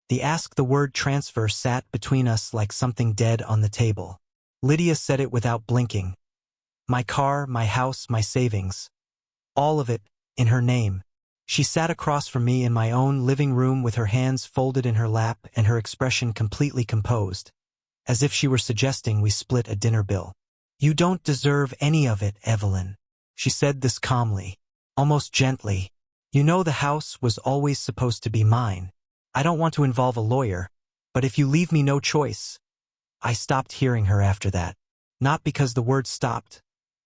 The ask the word transfer sat between us like something dead on the table. Lydia said it without blinking. My car, my house, my savings. All of it, in her name. She sat across from me in my own living room with her hands folded in her lap and her expression completely composed, as if she were suggesting we split a dinner bill. You don't deserve any of it, Evelyn. She said this calmly, almost gently. You know the house was always supposed to be mine. I don't want to involve a lawyer, but if you leave me no choice. I stopped hearing her after that. Not because the words stopped,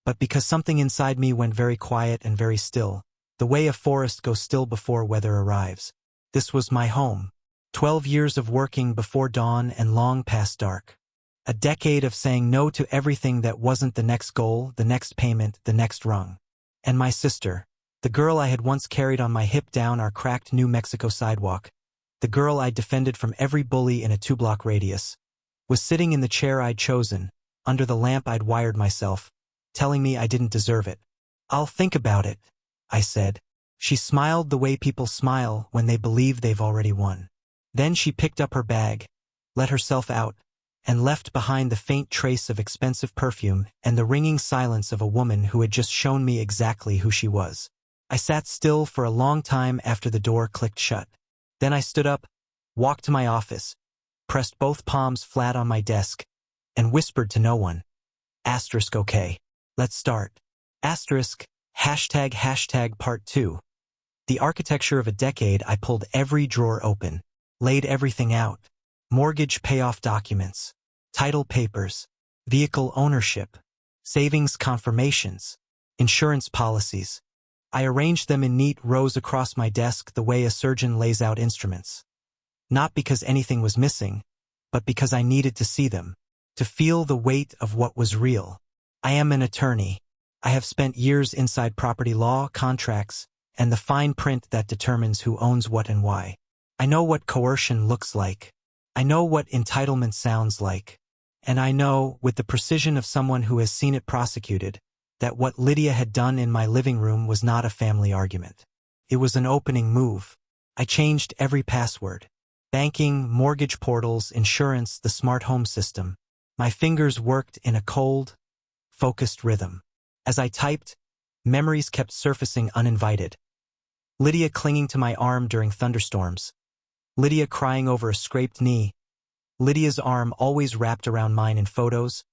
but because something inside me went very quiet and very still, the way a forest goes still before weather arrives. This was my home. 12 years of working before dawn and long past dark. A decade of saying no to everything that wasn't the next goal, the next payment, the next rung. And my sister, the girl I had once carried on my hip down our cracked New Mexico sidewalk, the girl I'd defended from every bully in a 2-block radius, was sitting in the chair I'd chosen, under the lamp I'd wired myself, telling me I didn't deserve it. I'll think about it, I said. She smiled the way people smile when they believe they've already won. Then she picked up her bag, let herself out, and left behind the faint trace of expensive perfume and the ringing silence of a woman who had just shown me exactly who she was. I sat still for a long time after the door clicked shut. Then I stood up, walked to my office, pressed both palms flat on my desk, and whispered to no one. Okay. Let's start. ### part 2. The architecture of a decade. I pulled every drawer open, laid everything out. Mortgage payoff documents, title papers, vehicle ownership, savings confirmations, insurance policies. I arranged them in neat rows across my desk the way a surgeon lays out instruments. Not because anything was missing, but because I needed to see them, to feel the weight of what was real. I am an attorney. I have spent years inside property law, contracts, and the fine print that determines who owns what and why. I know what coercion looks like. I know what entitlement sounds like. And I know, with the precision of someone who has seen it prosecuted, that what Lydia had done in my living room was not a family argument. It was an opening move. I changed every password. Banking, mortgage portals, insurance, the smart home system. My fingers worked in a cold, focused rhythm. As I typed, memories kept surfacing uninvited. Lydia clinging to my arm during thunderstorms. Lydia crying over a scraped knee. Lydia's arm always wrapped around mine in photos,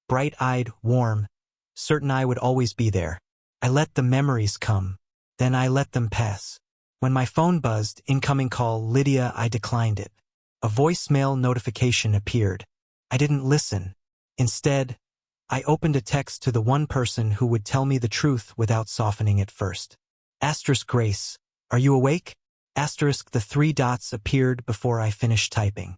bright-eyed, warm, certain I would always be there. I let the memories come, then I let them pass. When my phone buzzed, incoming call, Lydia, I declined it. A voicemail notification appeared. I didn't listen. Instead, I opened a text to the one person who would tell me the truth without softening it first. Grace, are you awake? The 3 dots appeared before I finished typing.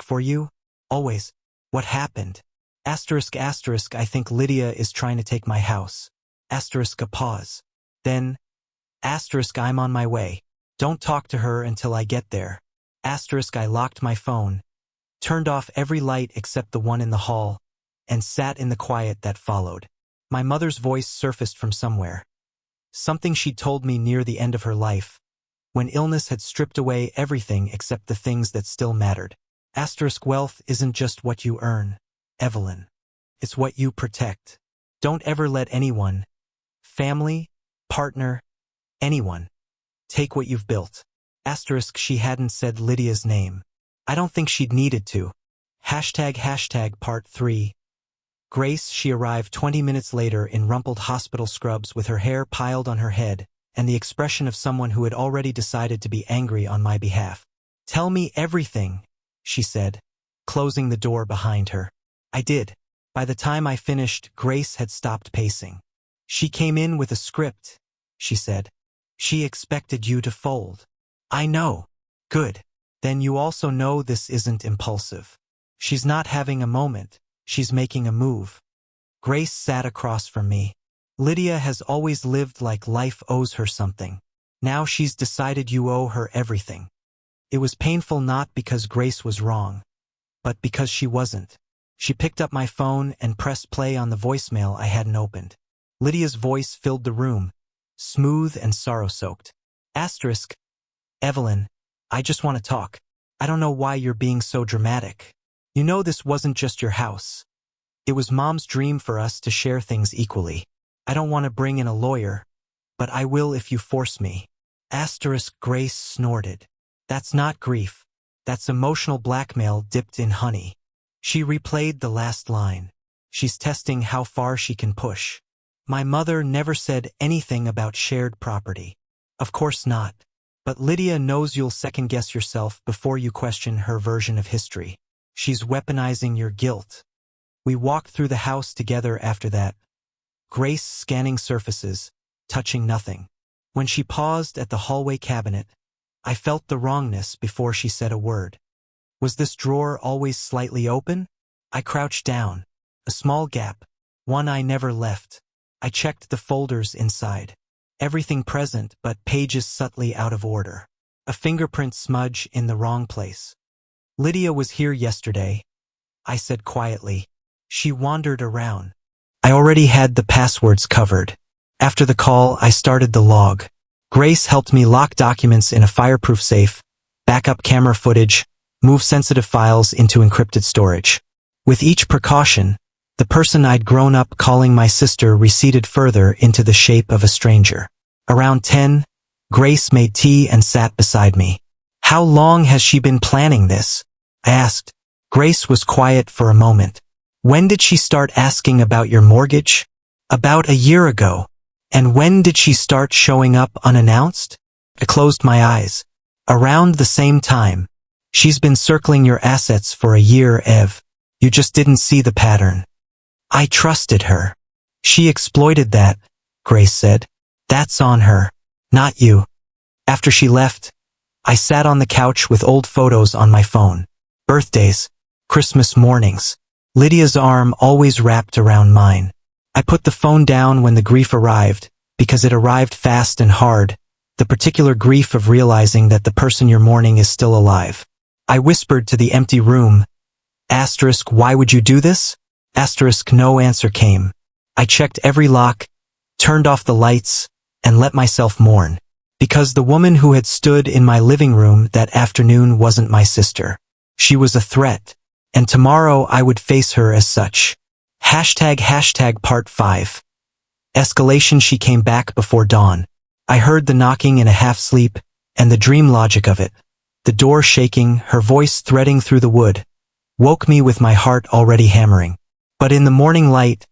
For you? Always. What happened? I think Lydia is trying to take my house. A pause. Then, I'm on my way. Don't talk to her until I get there. I locked my phone, turned off every light except the one in the hall, and sat in the quiet that followed. My mother's voice surfaced from somewhere. Something she'd told me near the end of her life, when illness had stripped away everything except the things that still mattered. Wealth isn't just what you earn, Evelyn. It's what you protect. Don't ever let anyone, family, partner, anyone, take what you've built. She hadn't said Lydia's name. I don't think she'd needed to. ## part 3. Grace, she arrived 20 minutes later in rumpled hospital scrubs with her hair piled on her head and the expression of someone who had already decided to be angry on my behalf. Tell me everything, she said, closing the door behind her. I did. By the time I finished, Grace had stopped pacing. She came in with a script, she said. She expected you to fold. I know. Good. Then you also know this isn't impulsive. She's not having a moment. She's making a move. Grace sat across from me. Lydia has always lived like life owes her something. Now she's decided you owe her everything. It was painful not because Grace was wrong, but because she wasn't. She picked up my phone and pressed play on the voicemail I hadn't opened. Lydia's voice filled the room, smooth and sorrow-soaked. Evelyn, I just want to talk. I don't know why you're being so dramatic. You know this wasn't just your house. It was Mom's dream for us to share things equally. I don't want to bring in a lawyer, but I will if you force me. Grace snorted. That's not grief. That's emotional blackmail dipped in honey. She replayed the last line. She's testing how far she can push. My mother never said anything about shared property. Of course not. But Lydia knows you'll second-guess yourself before you question her version of history. She's weaponizing your guilt. We walked through the house together after that. Grace scanning surfaces, touching nothing. When she paused at the hallway cabinet, I felt the wrongness before she said a word. Was this drawer always slightly open? I crouched down. A small gap. One I never left. I checked the folders inside. Everything present, but pages subtly out of order. A fingerprint smudge in the wrong place. Lydia was here yesterday, I said quietly. She wandered around. I already had the passwords covered. After the call, I started the log. Grace helped me lock documents in a fireproof safe, back up camera footage, move sensitive files into encrypted storage. With each precaution, the person I'd grown up calling my sister receded further into the shape of a stranger. Around 10, Grace made tea and sat beside me. How long has she been planning this? I asked. Grace was quiet for a moment. When did she start asking about your mortgage? About a year ago. And when did she start showing up unannounced? I closed my eyes. Around the same time. She's been circling your assets for a year, Ev. You just didn't see the pattern. I trusted her. She exploited that, Grace said. That's on her, not you. After she left, I sat on the couch with old photos on my phone. Birthdays, Christmas mornings. Lydia's arm always wrapped around mine. I put the phone down when the grief arrived, because it arrived fast and hard, the particular grief of realizing that the person you're mourning is still alive. I whispered to the empty room, why would you do this? No answer came. I checked every lock, turned off the lights, and let myself mourn. Because the woman who had stood in my living room that afternoon wasn't my sister. She was a threat, and tomorrow I would face her as such. Part 5. Escalation. She came back before dawn. I heard the knocking in a half-sleep, and the dream logic of it. The door shaking, her voice threading through the wood, woke me with my heart already hammering. But in the morning light,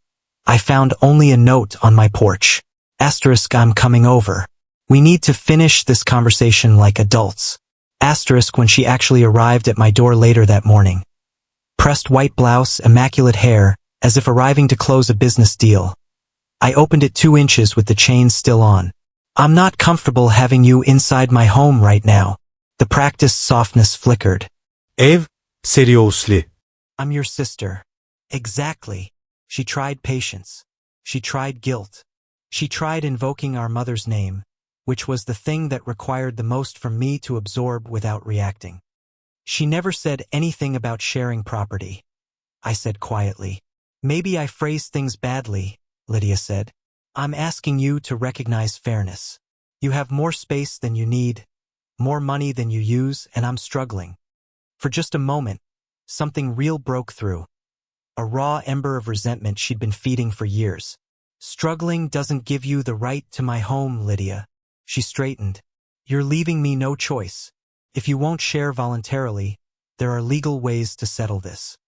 I found only a note on my porch. I'm coming over. We need to finish this conversation like adults. When she actually arrived at my door later that morning. Pressed white blouse, immaculate hair, as if arriving to close a business deal. I opened it 2 inches with the chains still on. I'm not comfortable having you inside my home right now. The practiced softness flickered. Ev, seriously. I'm your sister. Exactly. She tried patience. She tried guilt. She tried invoking our mother's name, which was the thing that required the most from me to absorb without reacting. She never said anything about sharing property. I said quietly. Maybe I phrased things badly, Lydia said. I'm asking you to recognize fairness. You have more space than you need, more money than you use, and I'm struggling. For just a moment, something real broke through. A raw ember of resentment she'd been feeding for years. Struggling doesn't give you the right to my home, Lydia. She straightened. You're leaving me no choice. If you won't share voluntarily, there are legal ways to settle this.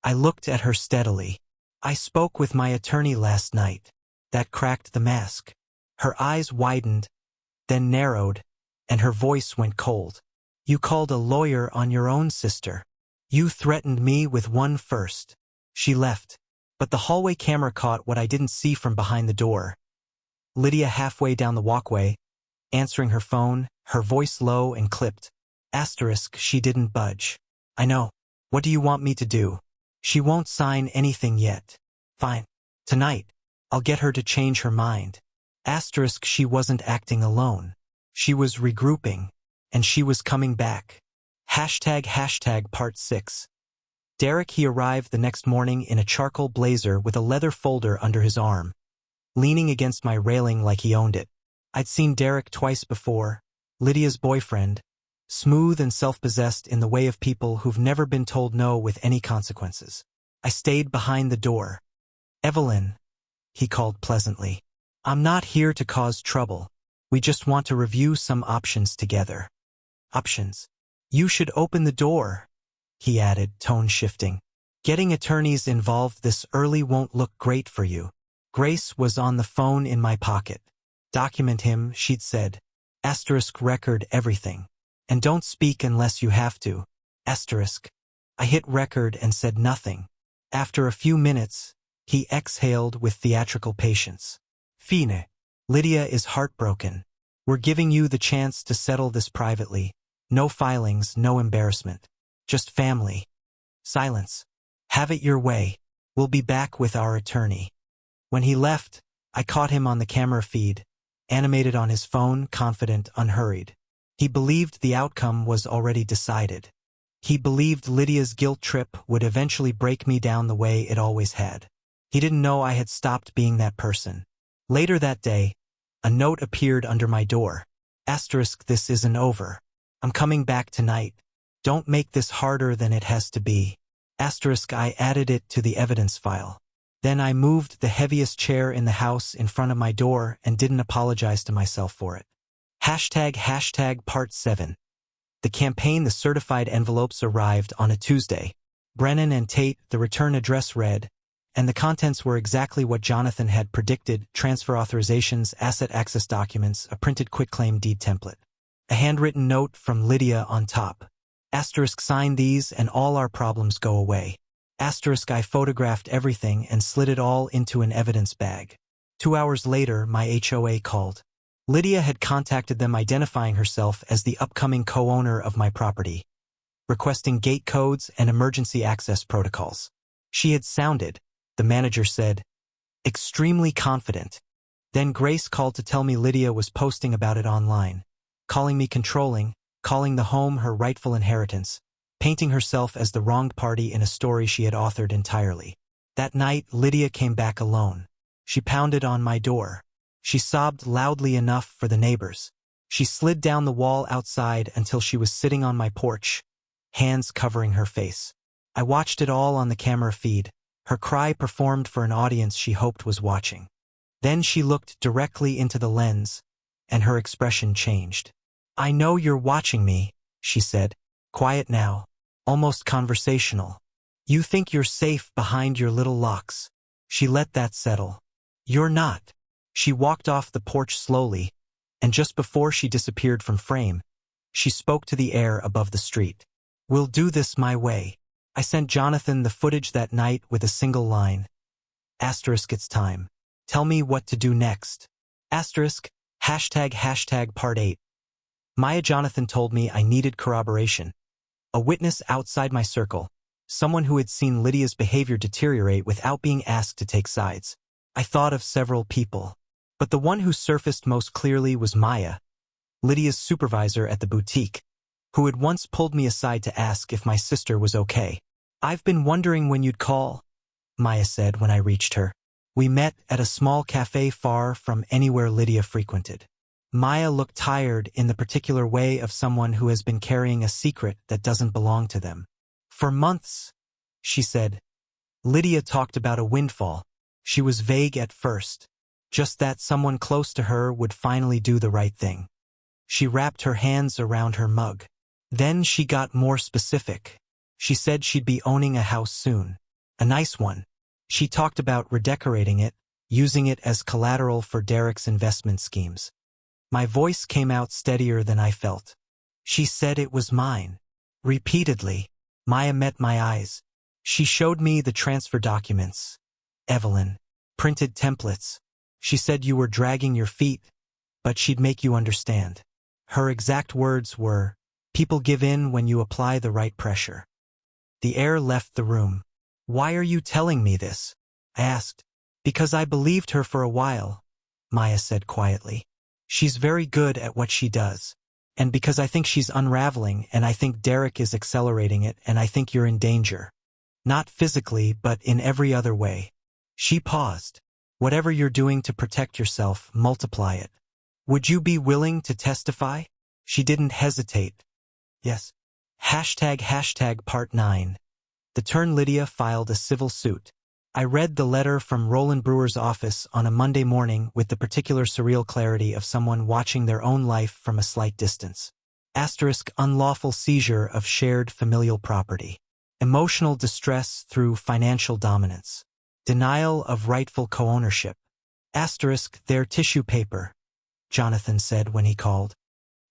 I looked at her steadily. I spoke with my attorney last night. That cracked the mask. Her eyes widened, then narrowed, and her voice went cold. You called a lawyer on your own sister. You threatened me with one first. She left, but the hallway camera caught what I didn't see from behind the door. Lydia halfway down the walkway, answering her phone, her voice low and clipped. She didn't budge. I know. What do you want me to do? She won't sign anything yet. Fine. Tonight, I'll get her to change her mind. She wasn't acting alone. She was regrouping, and she was coming back. Part 6. Derek. He arrived the next morning in a charcoal blazer with a leather folder under his arm, leaning against my railing like he owned it. I'd seen Derek twice before, Lydia's boyfriend, smooth and self-possessed in the way of people who've never been told no with any consequences. I stayed behind the door. "Evelyn," he called pleasantly. "I'm not here to cause trouble. We just want to review some options together." "Options? You should open the door," he added, tone shifting. "Getting attorneys involved this early won't look great for you." Grace was on the phone in my pocket. "Document him," she'd said. *record everything. And don't speak unless you have to. I hit record and said nothing. After a few minutes, he exhaled with theatrical patience. "Fine. Lydia is heartbroken. We're giving you the chance to settle this privately. No filings, no embarrassment. Just family." Silence. "Have it your way. We'll be back with our attorney." When he left, I caught him on the camera feed, animated on his phone, confident, unhurried. He believed the outcome was already decided. He believed Lydia's guilt trip would eventually break me down the way it always had. He didn't know I had stopped being that person. Later that day, a note appeared under my door. "This isn't over. I'm coming back tonight. Don't make this harder than it has to be." I added it to the evidence file. Then I moved the heaviest chair in the house in front of my door and didn't apologize to myself for it. Part 7. The campaign. The certified envelopes arrived on a Tuesday. Brennan and Tate, the return address read, and the contents were exactly what Jonathan had predicted: transfer authorizations, asset access documents, a printed quitclaim deed template. A handwritten note from Lydia on top. "Sign these and all our problems go away." I photographed everything and slid it all into an evidence bag. 2 hours later, my HOA called. Lydia had contacted them, identifying herself as the upcoming co-owner of my property, requesting gate codes and emergency access protocols. She had sounded, the manager said, extremely confident. Then Grace called to tell me Lydia was posting about it online, calling me controlling, calling the home her rightful inheritance, painting herself as the wronged party in a story she had authored entirely. That night, Lydia came back alone. She pounded on my door. She sobbed loudly enough for the neighbors. She slid down the wall outside until she was sitting on my porch, hands covering her face. I watched it all on the camera feed, her cry performed for an audience she hoped was watching. Then she looked directly into the lens, and her expression changed. "I know you're watching me," she said, quiet now, almost conversational. "You think you're safe behind your little locks." She let that settle. "You're not." She walked off the porch slowly, and just before she disappeared from frame, she spoke to the air above the street. "We'll do this my way." I sent Jonathan the footage that night with a single line. It's time. Tell me what to do next. Part 8. Maya. Jonathan told me I needed corroboration. A witness outside my circle. Someone who had seen Lydia's behavior deteriorate without being asked to take sides. I thought of several people, but the one who surfaced most clearly was Maya, Lydia's supervisor at the boutique, who had once pulled me aside to ask if my sister was okay. "I've been wondering when you'd call," Maya said when I reached her. We met at a small cafe far from anywhere Lydia frequented. Maya looked tired in the particular way of someone who has been carrying a secret that doesn't belong to them. "For months," she said. Lydia talked about a windfall. She was vague at first, just that someone close to her would finally do the right thing. She wrapped her hands around her mug. Then she got more specific. She said she'd be owning a house soon. A nice one. She talked about redecorating it, using it as collateral for Derek's investment schemes. My voice came out steadier than I felt. "She said it was mine." Repeatedly. Maya met my eyes. She showed me the transfer documents. "Evelyn. Printed templates. She said you were dragging your feet, but she'd make you understand." Her exact words were, "People give in when you apply the right pressure." The air left the room. "Why are you telling me this?" I asked. "Because I believed her for a while," Maya said quietly. "She's very good at what she does. And because I think she's unraveling, and I think Derek is accelerating it, and I think you're in danger. Not physically, but in every other way." She paused. "Whatever you're doing to protect yourself, multiply it. Would you be willing to testify?" She didn't hesitate. Yes. Hashtag part 9. The turn Lydia filed a civil suit. I read the letter from Roland Brewer's office on a Monday morning with the particular surreal clarity of someone watching their own life from a slight distance. Unlawful seizure of shared familial property. Emotional distress through financial dominance. Denial of rightful co-ownership. Their tissue paper, Jonathan said when he called.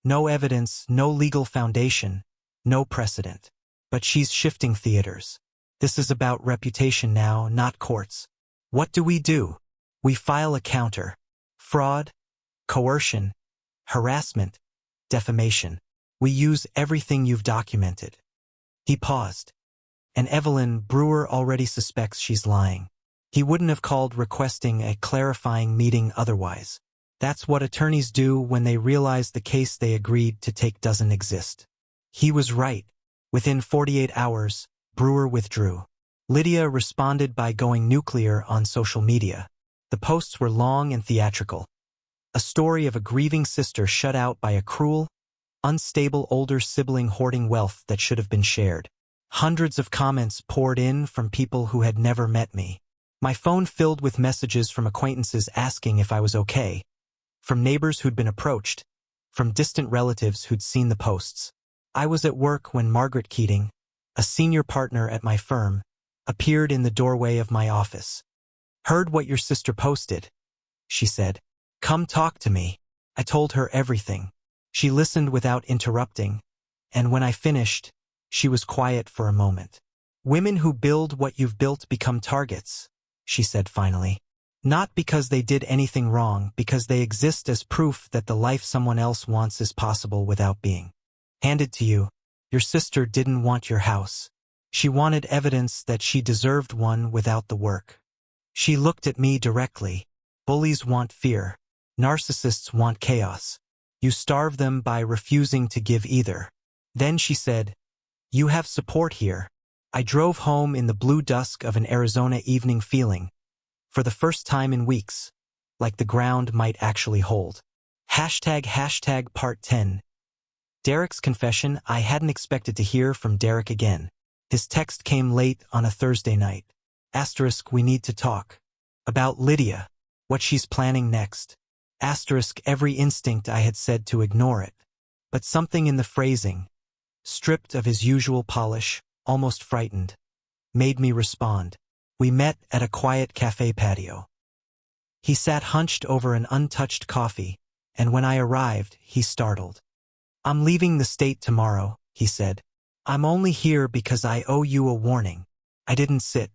No evidence, no legal foundation, no precedent. But she's shifting theaters. This is about reputation now, not courts. What do? We file a counter. Fraud, coercion, harassment, defamation. We use everything you've documented. He paused. And Evelyn Brewer already suspects she's lying. He wouldn't have called requesting a clarifying meeting otherwise. That's what attorneys do when they realize the case they agreed to take doesn't exist. He was right. Within 48 hours, Brewer withdrew. Lydia responded by going nuclear on social media. The posts were long and theatrical. A story of a grieving sister shut out by a cruel, unstable older sibling hoarding wealth that should have been shared. Hundreds of comments poured in from people who had never met me. My phone filled with messages from acquaintances asking if I was okay, from neighbors who'd been approached, from distant relatives who'd seen the posts. I was at work when Margaret Keating, a senior partner at my firm, appeared in the doorway of my office. "Heard what your sister posted," she said. "Come talk to me." I told her everything. She listened without interrupting, and when I finished, she was quiet for a moment. "Women who build what you've built become targets," she said finally. "Not because they did anything wrong, because they exist as proof that the life someone else wants is possible without being handed to you. Your sister didn't want your house. She wanted evidence that she deserved one without the work. She looked at me directly. Bullies want fear. Narcissists want chaos. You starve them by refusing to give either." Then she said, "You have support here." I drove home in the blue dusk of an Arizona evening feeling, for the first time in weeks, like the ground might actually hold. Hashtag part 10. Derek's confession. I hadn't expected to hear from Derek again. His text came late on a Thursday night. We need to talk. About Lydia. What she's planning next. Every instinct I had said to ignore it. But something in the phrasing, stripped of his usual polish, almost frightened, made me respond. We met at a quiet cafe patio. He sat hunched over an untouched coffee, and when I arrived, he startled. "I'm leaving the state tomorrow," he said. "I'm only here because I owe you a warning." I didn't sit.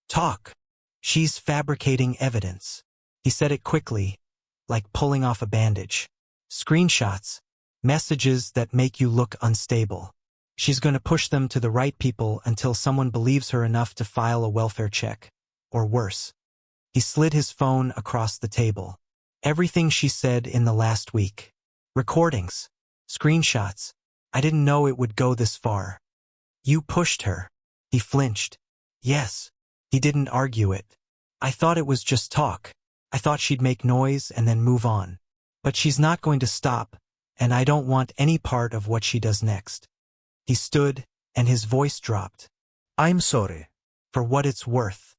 "Talk." "She's fabricating evidence." He said it quickly, like pulling off a bandage. "Screenshots. Messages that make you look unstable. She's going to push them to the right people until someone believes her enough to file a welfare check. Or worse." He slid his phone across the table. "Everything she said in the last week. Recordings. Screenshots. I didn't know it would go this far." "You pushed her." He flinched. "Yes." He didn't argue it. "I thought it was just talk. I thought she'd make noise and then move on. But she's not going to stop, and I don't want any part of what she does next." He stood, and his voice dropped. I'm sorry. "For what it's worth."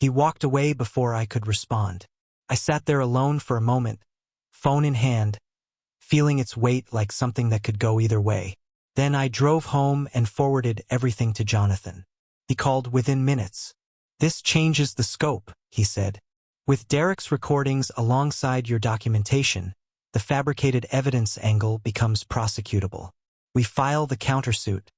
He walked away before I could respond. I sat there alone for a moment, phone in hand, feeling its weight like something that could go either way. Then I drove home and forwarded everything to Jonathan. He called within minutes. "This changes the scope," he said. "With Derek's recordings alongside your documentation, the fabricated evidence angle becomes prosecutable. We file the countersuit.